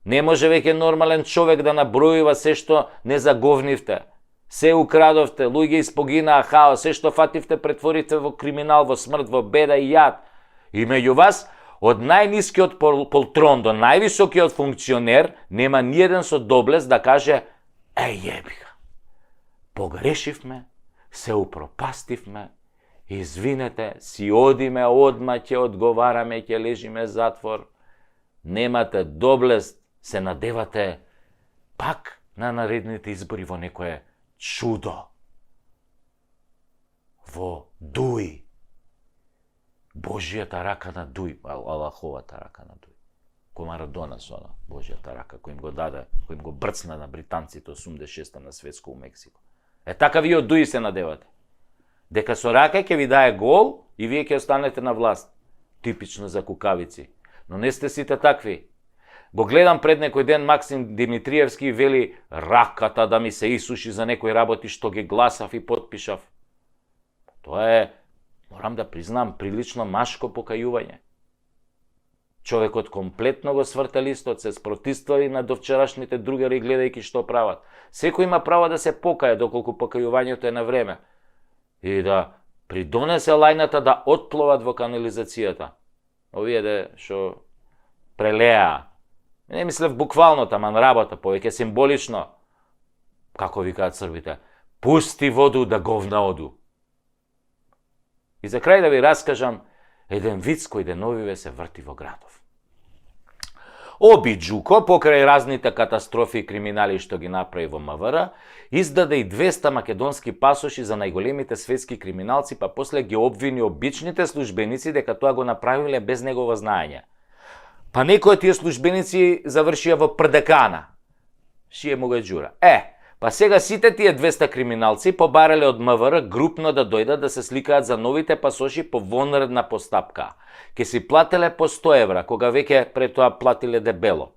S1: Не може веќе нормален човек да набројува се што не заговнивте. Се украдовте, луѓе испогинаа, хаос, се што фативте претворите во криминал, во смрт, во беда и јад. И меѓу вас, од најнискиот полтрон до највисокиот функционер, нема ниеден со доблест да каже, јебига, погрешивме, се упропастивме, извинете, си одиме, одма ќе одговараме, ќе лежиме затвор. Немате доблест, се надевате пак на наредните избори во некое чудо. Во Дуј. Божијата рака на Дуј, Аллаховата рака на Дуј. Кој Марадона со она, Божијата рака, кој им го даде, кој им го брцна на британците 86-та на светско у Мексико. Така вие од Дуј се надевате. Дека со рака ќе ви дае гол и вие ќе останете на власт. Типично за кукавици. Но не сте сите такви. Го гледам пред некој ден Максим Димитриевски вели раката да ми се исуши за некои работи што ги гласав и потпишав. Тоа е, морам да признам, прилично машко покајување. Човекот комплетно го сврта листот, се спротивстави на довчерашните другари гледајќи што прават. Секој има право да се покае доколку покајувањето е на време и да придонесе лајната да отпловат во канализацијата. Овие де што прелеа. Не мислев буквално, таман работа, повеќе символично. Како викаат србите, пусти воду да говна оду. И за крај да ви раскажам еден виц кој деновиве се врти во градов. Оби Джуко, покрај разните катастрофи и криминали што ги направи во МВР, издаде и 200 македонски пасоши за најголемите светски криминалци, па после ги обвини обичните службеници дека тоа го направиле без негово знаење. Па некои од тие службеници завршија во ПДК-на. Шие му го џура. Па сега сите тие 200 криминалци побарале од МВР групно да дојдат да се сликаат за новите пасоши по вонредна постапка. Ке си плателе по 100 евра, кога веќе пред тоа платиле дебело.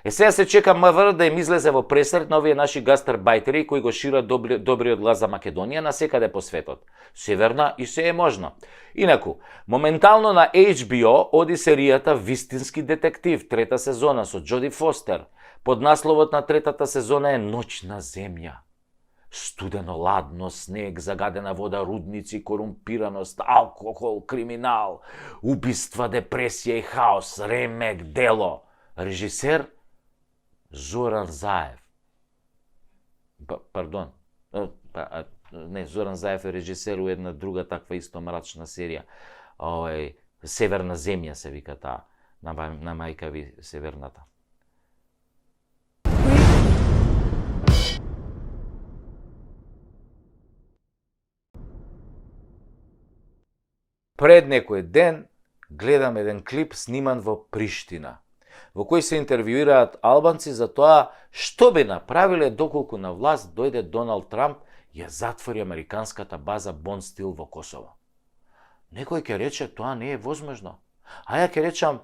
S1: Сега се чека МВР да им излезе во пресрет на овие наши гастарбајтери кои го шират добриот глас за Македонија насекаде по светот. Северна и се е можно. Инаку, моментално на HBO оди серијата Вистински детектив, 3-та сезона со Джоди Фостер. Под насловот на 3-та сезона е Ноќна земја. Студено, ладно, снег, загадена вода, рудници, корумпираност, алкохол, криминал, убиства, депресија и хаос, ремек, дело. Режисер Зоран Заев. Пардон. Не, Зоран Заев е режисер у една друга таква исто мрачна серија. Северна земја се вика таа. На мајка ви Северната. Пред некој ден гледам еден клип сниман во Приштина, во кој се интервјуираат албанци за тоа што би направиле доколку на власт дојде Доналд Трамп и ја затвори американската база Бонстил во Косово. Некој ќе рече тоа не е возможно. А ја ќе речам,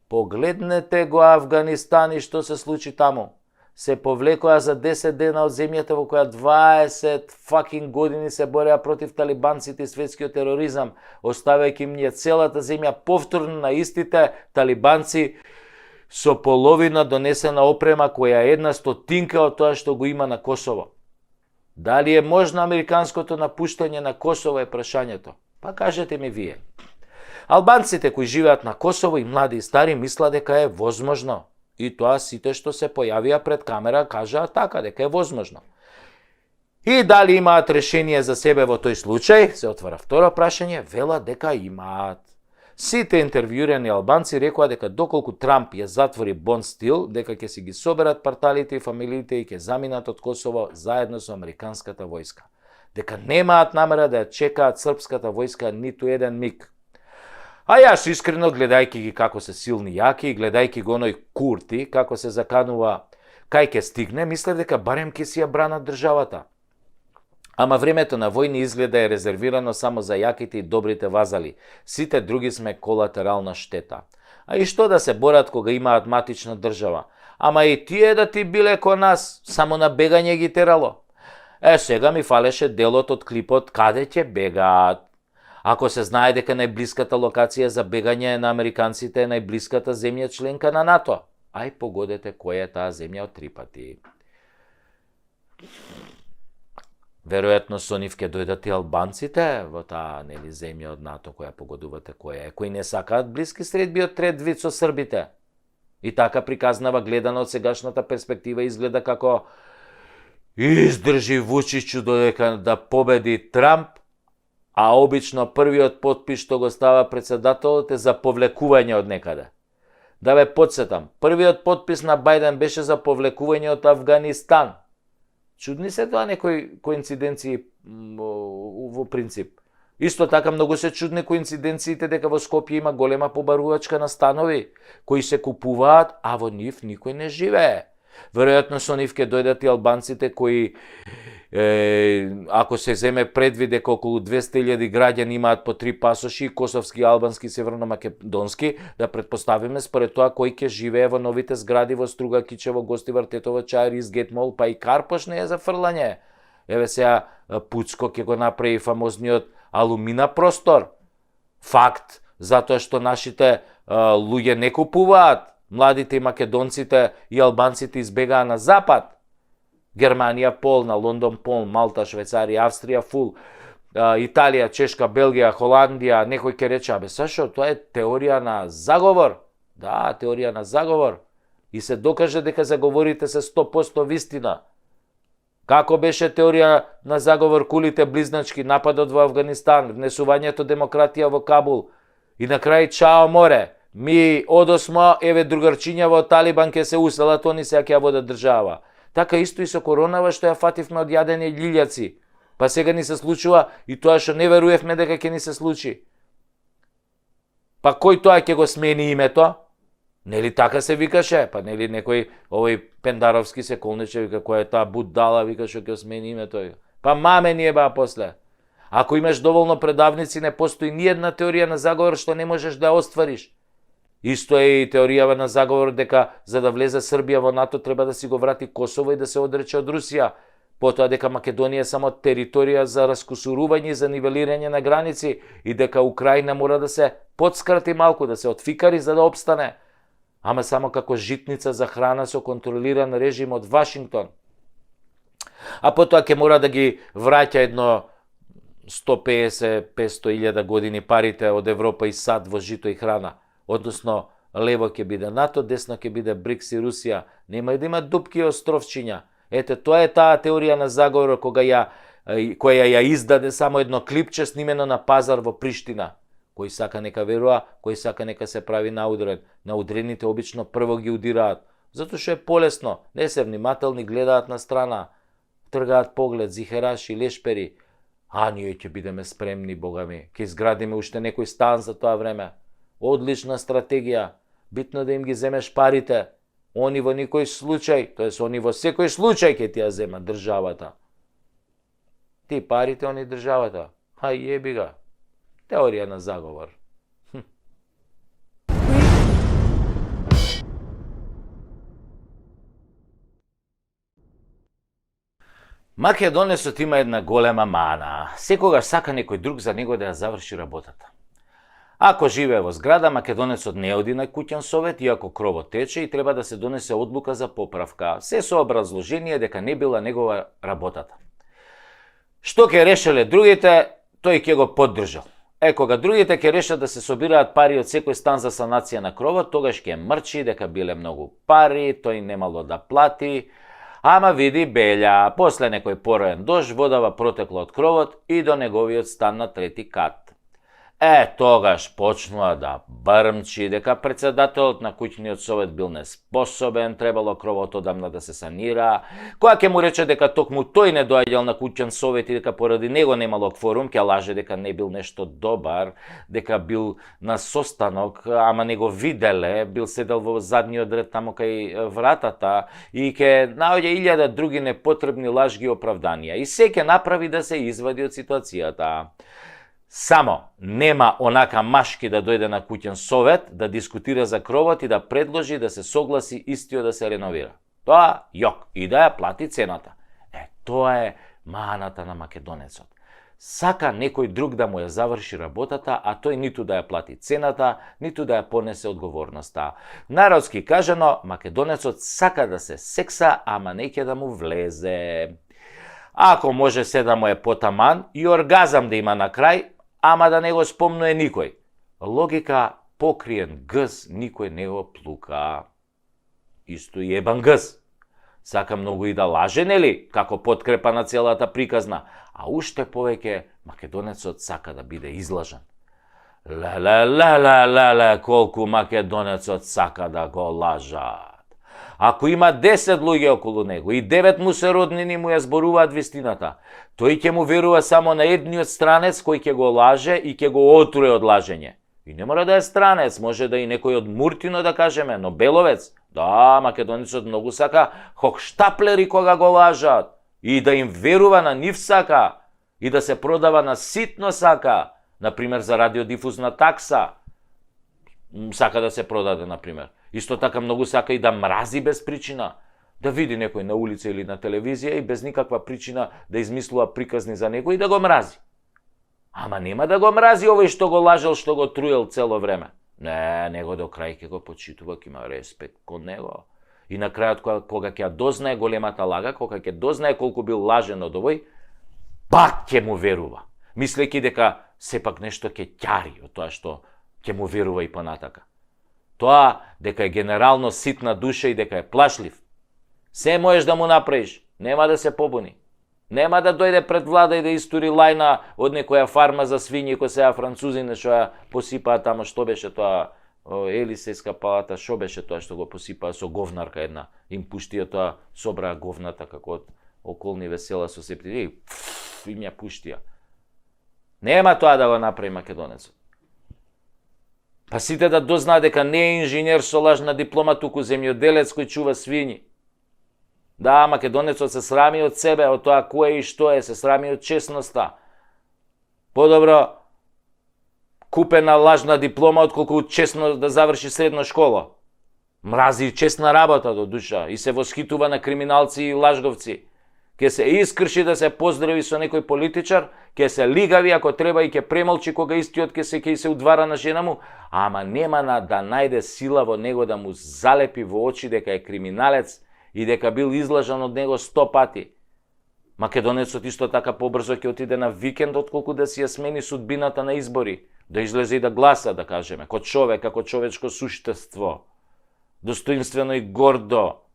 S1: погледнете го Афганистан и што се случи таму. Се повлекоа за 10 дена од земјата во која 20 fucking години се бореа против талибанците и светскиот тероризам, оставајќи им ја целата земја повторно на истите талибанци со половина донесена опрема која е 1/100 од тоа што го има на Косово. Дали е можно американското напуштање на Косово е прашањето? Па кажете ми вие. Албанците кои живеат на Косово и млади и стари мислат дека е возможно. И тоа сите што се појавија пред камера кажаа така, дека е возможно. И дали имаат решение за себе во тој случај, се отвара второ прашање, велат дека имаат. Сите интервјуирани албанци рекоа дека доколку Трамп ја затвори Бонстил, дека ќе си ги соберат парталите и фамилиите и ќе заминат од Косово заедно со американската војска. Дека немаат намера да ја чекаат српската војска ниту еден миг. А јас искрено, гледајќи ги како се силни јаки и гледајќи го оној Курти, како се заканува кај ќе стигне, мислев дека барем ќе си ја бранат државата. Ама времето на војни изгледа е резервирано само за јаките и добрите вазали. Сите други сме колатерална штета. А и што да се борат кога имаат матична држава? Ама и тие да ти биле ко нас, само на бегање ги терало. Сега ми фалеше делот од клипот каде ќе бегаат. Ако се знае дека најблиската локација за бегање на американците е најблиската земја членка на НАТО, ај погодете која е таа земја од 3 пати. Веројатно со нив ќе дојдат и албанците во таа земја од НАТО која погодувате која е, кои не сакаат блиски средби од трет вид со србите. И така приказнава гледано од сегашната перспектива изгледа како издржи Вучичу додека да победи Трамп, а обично првиот потпис што го става председателот е за повлекување од некаде. Да ве подсетам, првиот потпис на Бајден беше за повлекување од Афганистан. Чудни се тоа некои коинциденции во принцип. Исто така многу се чудни коинциденциите дека во Скопје има голема побарувачка на станови, кои се купуваат, а во нив никој не живее. Веројатно со нив ќе дојдат и албанците кои, ако се земе предвид дека околу 200.000 граѓани имаат по 3 пасоши, косовски, албански и северно-македонски, да предпоставиме според тоа кој ќе живее во новите згради во Струга, Кичево, Гостивар, Тетово, Чаир, Изгет Мол, па и Карпош не е за фрлање. Еве сега Пуцко ќе го направи фамозниот алумина простор. Факт, затоа што нашите луѓе не купуваат. Младите и македонците и албанците избегаа на запад. Германија полна, Лондон полн, Малта, Швајцарија, Австрија фул, Италија, Чешка, Белгија, Холандија, некој ќе рече, абе Сашо, тоа е теорија на заговор. Да, теорија на заговор. И се докаже дека заговорите се 100% вистина. Како беше теорија на заговор кулите близначки, нападот во Афганистан, внесувањето демократија во Кабул и на крај чао море. ми одосмо, еве другарчињава од Талибан ке се уселат, они сега ќе ја водат држава. Така исто и со коронава што ја фативме од јадење лилјаци. Па сега ни се случува и тоа што не веруевме дека ќе ни се случи. Па кој тоа ќе го смени името? Нели така се викаше? Па нели некој овој Пендаровски се колнече, вика, која е таа будала, вика, што ќе смени името. Па маме ни еба после. Ако имаш доволно предавници, не постои ни една теорија на заговор што не можеш да ја оствариш. Исто е и теоријава на заговор дека за да влезе Србија во НАТО треба да си го врати Косово и да се одрече од Русија. Потоа дека Македонија е само територија за раскусурување и за нивелирање на граници и дека Украина мора да се подскрати малку, да се отфикари за да опстане. Ама само како житница за храна со контролиран режим од Вашингтон. А потоа ќе мора да ги враќа едно 150-500 илјада години парите од Европа и САД во жито и храна. Односно, лево ќе биде НАТО, десно ќе биде БРИКС и Русија. Нема и да има дупки и островчиња. Ете, тоа е таа теорија на заговор која ја издаде само едно клипче снимено на пазар во Приштина. Кој сака нека верува, кој сака нека се прави наудрен. Наудрените обично прво ги удираат, затоа што е полесно, не се внимателни, гледаат на страна, тргаат поглед, зихераши, лешпери. А ние ќе бидеме спремни, Бога ми, ќе изградиме уште некој стан за тоа време. Одлична стратегија, битно да им ги земеш парите. Они во никој случај, тоест они во секој случај ќе ти ја земат државата. Ти парите, они државата. Еби га. Теорија на заговор. Македонецот има една голема мана. Секогаш сака некој друг за него да ја заврши работата. Ако живее во зграда, македонецот не оди на куќен совет, иако кровот тече и треба да се донесе одлука за поправка. Се со образложение дека не била негова работата. Што ќе решеле другите, тој ќе го поддржал. Кога другите ќе решат да се собираат пари од секој стан за санација на кровот, тогаш ќе мрчи дека биле многу пари, тој немало да плати. Ама види Белја, после некој пороен дожд, водава протекла од кровот и до неговиот стан на трети кат. Тогаш почнува да брмчи дека председателот на куќниот совет бил неспособен, требало кровот одамна да се санира. Која ќе му рече дека токму тој не доаѓал на куќен совет и дека поради него немало кворум, ќе лаже дека не бил нешто добар, дека бил на состанок, ама не го виделе, бил седел во задниот ред таму кај вратата и ќе наоѓа 1000 други непотребни лажги и оправданија. И се ќе направи да се извади од ситуацијата. Само нема онака машки да дојде на куќен совет, да дискутира за кровот и да предложи да се согласи истиот да се реновира. Тоа јок и да ја плати цената. Тоа е маната на македонецот. Сака некој друг да му ја заврши работата, а тој ниту да ја плати цената, ниту да ја понесе одговорноста. Народски кажано, македонецот сака да се секса, ама не ќе да му влезе. Ако може се да му е потаман и оргазам да има на крај, ама да не го спомнуе никој. Логика покриен гз никој не го плука. Исто и ебан гз. Сака многу и да лаже, нели, како подкрепа на целата приказна, а уште повеќе македонецот сака да биде излажан. Леле, колку македонецот сака да го лажат. Ако има 10 луѓе околу него и 9 му се роднини му ја зборуваат вистината, тој ќе му верува само на едниот странец кој ќе го лаже и ќе го отруе од лажење. И не мора да е странец, може да и некој од Муртино да кажеме, но Беловец. Да, македонецот многу сака хохштаплери кога го лажат и да им верува на нив сака и да се продава на ситно сака, например за радиодифузна такса. Сака да се продаде, например. Исто така многу сака и да мрази без причина. Да види некој на улица или на телевизија и без никаква причина да измислува приказни за некој и да го мрази. Ама нема да го мрази овој што го лажел, што го труел цело време. Не, него до крај ќе го почитува, ќе има респект кон него. И на крајот кога ќе дознае големата лага, кога ќе дознае колку бил лажен од овој, пак ќе му верува, мислејќи дека сепак нешто ќе ќари од тоа што ќе му верува и понатака. Тоа дека е генерално ситна душа и дека е плашлив, се можеш да му направиш, нема да се побуни. Нема да дојде пред влада и да истури лајна од некоја фарма за свињи кој сега французини што ја посипаат тамо, што беше тоа, Елисејска палата, шо беше тоа што го посипаа со говнарка една, им пуштија тоа, собраа говната како од околни весела со септини, им ја пуштија. Нема тоа да го направи македонецот. Па сите да дознаат дека не е инженер со лажна диплома, туку земјоделец кој чува свињи. Да, македонецот се срами од себе, од тоа кој и што е, се срами од честноста. Подобро купена лажна диплома, отколку честно да заврши средна школа. Мрази честна работа до душа и се восхитува на криминалци и лажговци. Ке се искрши да се поздрави со некој политичар, ке се лигави ако треба и ке премолчи кога истиот ке се удвара на жена му, ама нема да најде сила во него да му залепи во очи дека е криминалец и дека бил излажан од него 100 пати. Македонецот исто така побрзо ќе отиде на викенд отколку да си ја смени судбината на избори, да излезе и да гласа, да кажеме, како човек, како човечко суштество, достоинствено и гордо.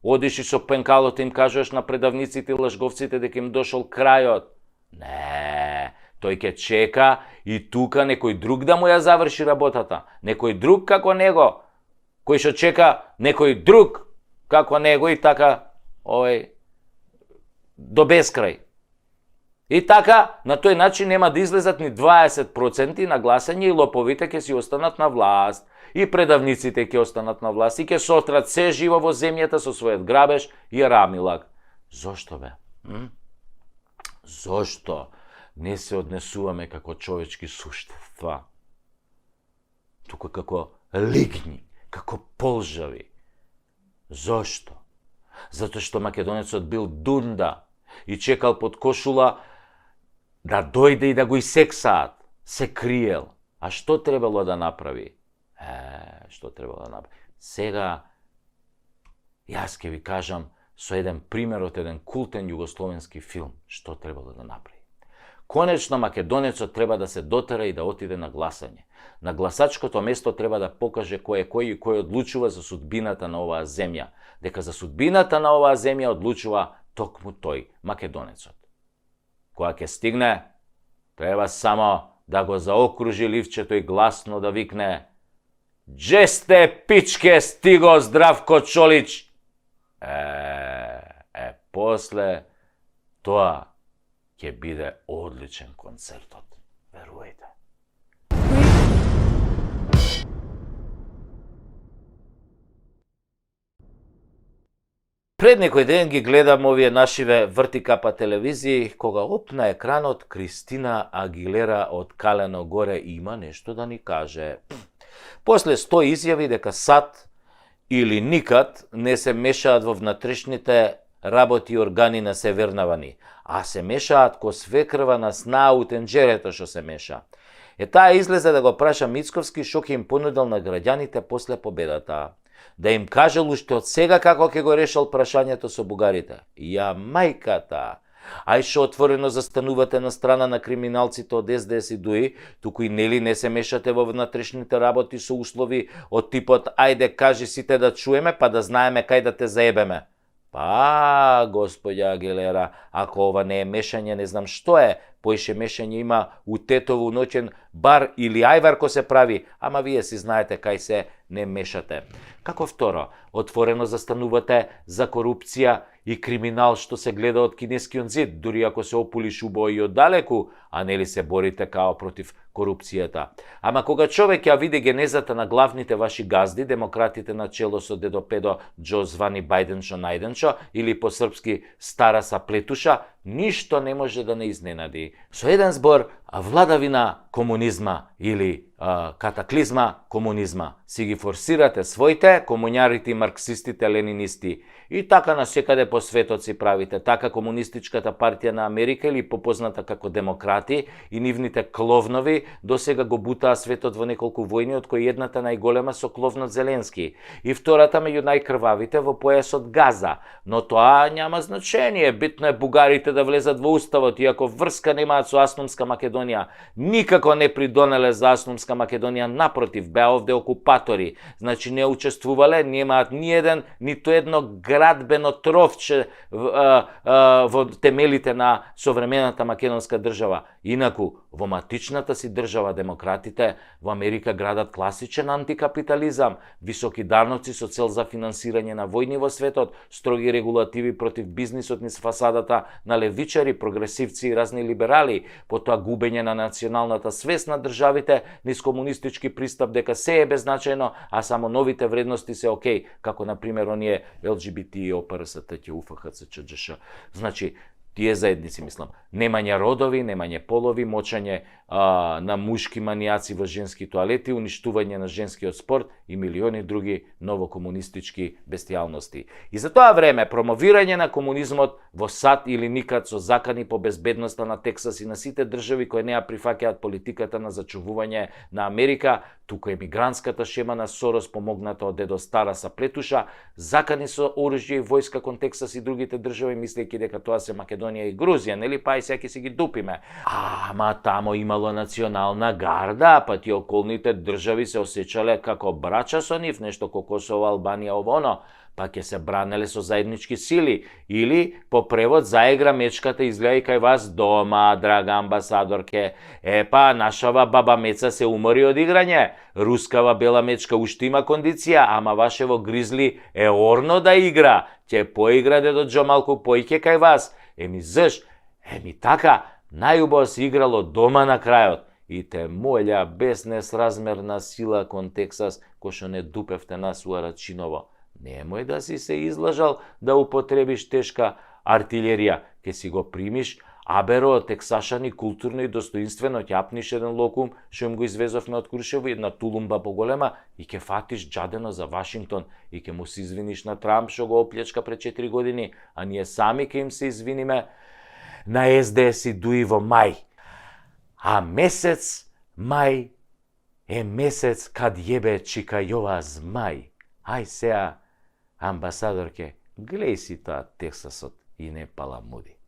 S1: Одиш и со пенкалот им кажеш на предавниците и лажговците дека им дошол крајот. Не, тој ќе чека и тука некој друг да му ја заврши работата. Некој друг како него, кој што чека некој друг како него и така до бескрај. И така, на тој начин нема да излезат ни 20% на гласање и лоповите ќе си останат на власт. И предавниците ќе останат на власт и ќе сотрат се живо во земјата со својот грабеж и рамилак. Зошто бе? Зошто не се однесуваме како човечки суштества? Туку како лигни, како полжави. Зошто? Затоа што македонецот бил дунда и чекал под кошула да дојде и да го исексаат. Се криел. А што требало да направи? Што требало да направи? Сега, јас ќе ви кажам со еден пример од еден култен југословенски филм, што требало да направи. Конечно, македонецот треба да се дотера и да отиде на гласање. На гласачкото место треба да покаже кој е кој и кој одлучува за судбината на оваа земја. Дека за судбината на оваа земја одлучува токму тој, македонецот. Кога ќе стигне, треба само да го заокружи ливчето и гласно да викне: "Дже сте, пичке, стиго Здравко Чолич!" После тоа ќе биде одличен концертот, верувајте. Пред некој ден ги гледам овие нашиве вртикапа телевизии, кога оп на екранот Кристина Агилера од Калено горе има нешто да ни каже. После 100 изјави дека САД или никад не се мешаат во внатрешните работи и органи на Севернавани, а се мешаат ко свекрва на снаа у тенџерето што се меша. Таа излезе да го праша Мицковски што ќе им понудил на граѓаните после победата. Да им кажел уште од сега како ќе го решал прашањето со бугарите. Ја мајката! Ај што отворено застанувате на страна на криминалците од СДС и ДУИ, туку и нели не се мешате во внатрешните работи со услови од типот ајде кажи сите да чуеме па да знаеме кај да те заебеме. Па, господја Агилера, ако ова не е мешање, не знам што е. Поише мешање има у Тетово ноќен бар или ајвар ко се прави, ама вие си знаете кај се не мешате. Како второ, отворено застанувате за корупција и криминал што се гледа од кинескиот зид, дури ако се опулиш убаво и оддалеку, а нели се борите као против корупцијата. Ама кога човек ја види генезата на главните ваши газди, демократите на чело со дедо Педо Џо звани Бајденчо Најденчо или по српски Стара Саплетуша, ништо не може да не изненади. Со еден збор, владавина комунизма или катаклизма комунизма. Си ги форсирате своите, комуњарите и марксистите, ленинисти. И така на секаде по светот си правите. Така комунистичката партија на Америка или попозната како демократи и нивните кловнови досега го бутаа светот во неколку војни, од кои едната најголема со кловнот Зеленски и втората меѓу најкрвавите во појасот Газа. Но тоа няма значење. Битно е бугарите да влезат во уставот, иако врска немаат со Асномска Македонија. Никако не придонеле за Асномска Македонија, напротив, беа овде окупатори. Значи не учествувале, немаат ни еден, ниту едно градбено тровче во темелите на современата македонска држава. Инаку, во матичната си држава демократите во Америка градат класичен антикапитализам, високи даноци со цел за финансирање на војни во светот, строги регулативи против бизнисот низ фасадата на левичари, прогресивци и разни либерали, потоа губење на националната свест на државите низ комунистички пристап дека се е беззначајно, а само новите вредности се окей, како на пример оние ЛГБТ, ОПРСТ, УФХЦ, ЧДШ. Значи, тие заедници, мислам, немање родови, немање полови, мочање на мушки манијаци во женски тоалети, уништување на женскиот спорт и милиони други новокомунистички бестијалности. И за тоа време, промовирање на комунизмот во сад или никад со закани по безбедноста на Тексас и на сите држави кои не ја прифаќаат политиката на зачувување на Америка, туку емигрантската шема на Сорос помогната од дедо Стара са плетуша, закани со оружје и војска кон Тексас и другите држави, мислејќи дека тоа се Македонија и Грузија, нели, па и сега ќе си ги дупиме. Ама тамо имало национална гарда, па тие околните држави се осеќале како брача со нив, нешто како Косово, Албанија, овоно, па ќе се бранеле со заеднички сили. Или, по превод, заигра мечката изгледа кај вас дома, драга амбасадорке. Епа, нашава баба Меца се умори од играње. Рускава бела мечка уште има кондиција, ама вашево гризли е орно да игра. Ќе поигра дедо Џо малку поиќе кај вас. Заш? Така, најубаво се играло дома на крајот. И те молја без несразмерна сила кон Тексас, кој што не дупевте нас у Арачиново. Немој да си се излажал да употребиш тешка артилерија, ке си го примиш, аберо тексашани културно и достоинствено ќе апниш еден локум, што им го извезовме од Крушево, една тулумба поголема, и ќе фатиш джадено за Вашингтон, и ќе му се извиниш на Трамп, што го оплечка пред 4 години, а ние сами ќе им се извиниме на СДС и ДУИ во мај. А месец мај е месец кад јебе чикајова змај. Ај сеа, амбасадорке, глеј си тоа Тексасот и не паламуди.